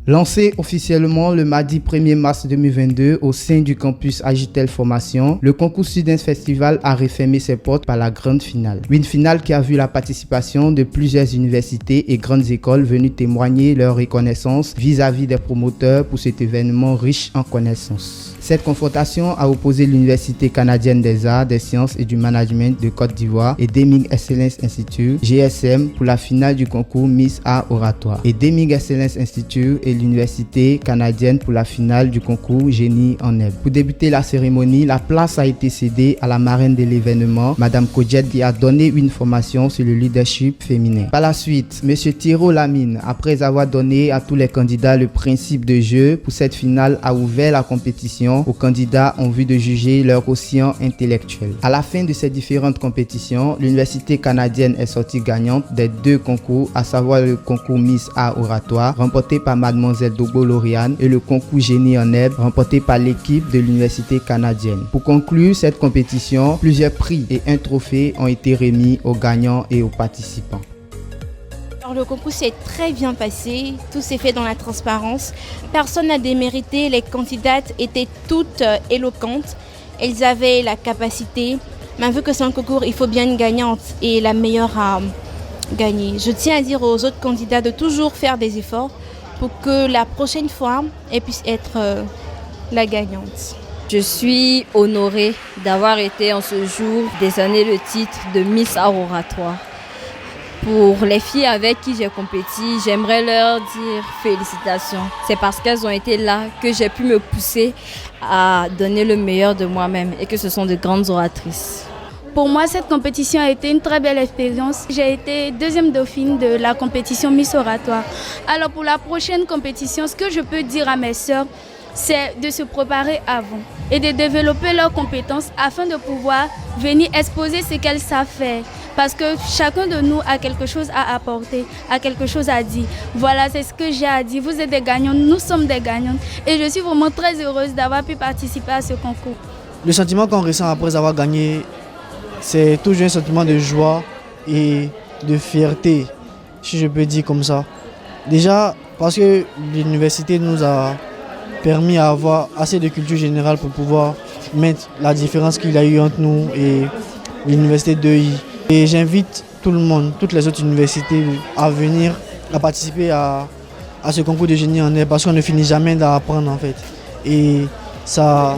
Lancé officiellement le mardi 1er mars 2022 au sein du campus Agitel Formation, le concours Students Festival a refermé ses portes par la grande finale. Une finale qui a vu la participation de plusieurs universités et grandes écoles venues témoigner leur reconnaissance vis-à-vis des promoteurs pour cet événement riche en connaissances. Cette confrontation a opposé l'Université canadienne des arts, des sciences et du management de Côte d'Ivoire et Deming Excellence Institute, GSM, pour la finale du concours Miss Art Oratoire, et Deming Excellence Institute et l'Université canadienne pour la finale du concours Génie en Herbe. Pour débuter la cérémonie, la place a été cédée à la marraine de l'événement, Madame Kodjet, qui a donné une formation sur le leadership féminin. Par la suite, Monsieur Thiro Lamine, après avoir donné à tous les candidats le principe de jeu pour cette finale, a ouvert la compétition aux candidats en vue de juger leur quotient intellectuel. À la fin de ces différentes compétitions, l'Université canadienne est sortie gagnante des deux concours, à savoir le concours Miss Art Oratoire, remporté par Mademoiselle Dogo Lauriane, et le concours Génie en Herbe, remporté par l'équipe de l'Université canadienne. Pour conclure cette compétition, plusieurs prix et un trophée ont été remis aux gagnants et aux participants. Alors, le concours s'est très bien passé, tout s'est fait dans la transparence. Personne n'a démérité, les candidates étaient toutes éloquentes, elles avaient la capacité. Mais vu que c'est un concours, il faut bien une gagnante et la meilleure à gagner. Je tiens à dire aux autres candidats de toujours faire des efforts pour que la prochaine fois, elle puisse être la gagnante. Je suis honorée d'avoir été en ce jour décerné le titre de Miss Art Oratoire. Pour les filles avec qui j'ai compéti, j'aimerais leur dire félicitations. C'est parce qu'elles ont été là que j'ai pu me pousser à donner le meilleur de moi-même et que ce sont de grandes oratrices. Pour moi, cette compétition a été une très belle expérience. J'ai été deuxième dauphine de la compétition Miss Oratoire. Alors pour la prochaine compétition, ce que je peux dire à mes sœurs, c'est de se préparer avant et de développer leurs compétences afin de pouvoir venir exposer ce qu'elles savent faire. Parce que chacun de nous a quelque chose à apporter, a quelque chose à dire. Voilà, c'est ce que j'ai à dire. Vous êtes des gagnants, nous sommes des gagnantes. Et je suis vraiment très heureuse d'avoir pu participer à ce concours. Le sentiment qu'on ressent après avoir gagné, c'est toujours un sentiment de joie et de fierté, si je peux dire comme ça. Déjà, parce que l'université nous a permis d'avoir assez de culture générale pour pouvoir mettre la différence qu'il y a eu entre nous et l'université d'EI. Et j'invite tout le monde, toutes les autres universités à venir, à participer à ce concours de génie en herbe parce qu'on ne finit jamais d'apprendre en fait. Et ça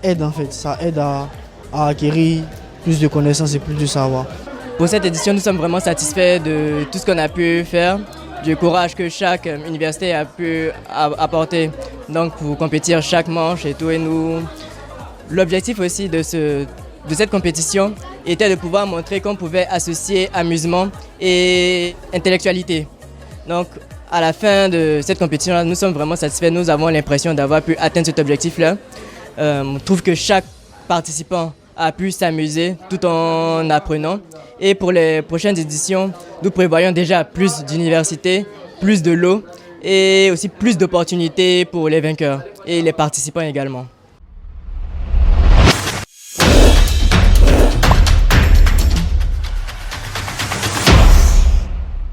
aide en fait, ça aide à acquérir plus de connaissances et plus de savoir. Pour cette édition, nous sommes vraiment satisfaits de tout ce qu'on a pu faire, du courage que chaque université a pu apporter donc pour compétir chaque manche et tout. Et nous, l'objectif aussi de cette compétition était de pouvoir montrer qu'on pouvait associer amusement et intellectualité. Donc à la fin de cette compétition, nous sommes vraiment satisfaits. Nous avons l'impression d'avoir pu atteindre cet objectif-là. On trouve que chaque participant a pu s'amuser tout en apprenant. Et pour les prochaines éditions, nous prévoyons déjà plus d'universités, plus de lots et aussi plus d'opportunités pour les vainqueurs et les participants également.